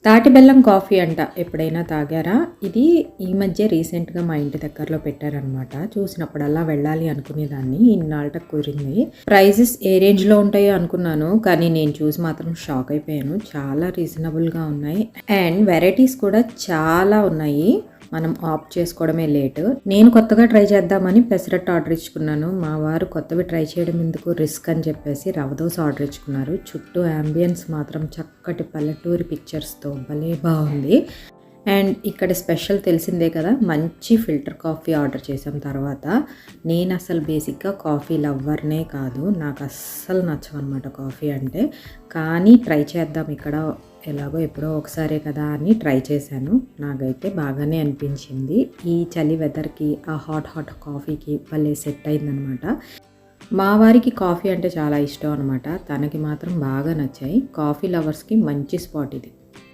తాటి బెల్లం కాఫీ అంట, ఎప్పుడైనా తాగారా? ఇది ఈ మధ్య రీసెంట్గా మా ఇంటి దగ్గరలో పెట్టారనమాట. చూసినప్పుడల్లా వెళ్ళాలి అనుకునేదాన్ని, ఇన్నాళ్ళకి కుదిరింది. ప్రైజెస్ ఏ రేంజ్లో ఉంటాయో అనుకున్నాను, కానీ నేను చూసి మాత్రం షాక్ అయిపోయాను. చాలా రీజనబుల్గా ఉన్నాయి అండ్ వెరైటీస్ కూడా చాలా ఉన్నాయి. మనం ఆప్ట్ చేసుకోవడమే లేటు. నేను కొత్తగా ట్రై చేద్దామని పెసరట్టు ఆర్డర్ ఇచ్చుకున్నాను. మా వారు కొత్తవి ట్రై చేయడం ఎందుకు రిస్క్ అని చెప్పేసి రవ్వ దోశ ఆర్డర్ ఇచ్చుకున్నారు. చుట్టూ అంబియన్స్ మాత్రం చక్కటి పల్లెటూరి పిక్చర్స్తో భలే బాగుంది. అండ్ ఇక్కడ స్పెషల్ తెలిసిందే కదా, మంచి ఫిల్టర్ కాఫీ ఆర్డర్ చేసాం. తర్వాత నేను అసలు బేసిక్గా కాఫీ లవ్వర్నే కాదు, నాకు అస్సలు నచ్చవన్నమాట కాఫీ అంటే. కానీ ట్రై చేద్దాం, ఇక్కడ ఎలాగో ఎప్పుడో ఒకసారే కదా అని ట్రై చేశాను. నాకైతే బాగానే అనిపించింది. ఈ చలి వెదర్కి ఆ హాట్ కాఫీకి భలే సెట్ అయిందనమాట. మా వారికి కాఫీ అంటే చాలా ఇష్టం అనమాట. తనకి మాత్రం బాగా నచ్చాయి. కాఫీ లవర్స్కి మంచి స్పాట్ ఇది.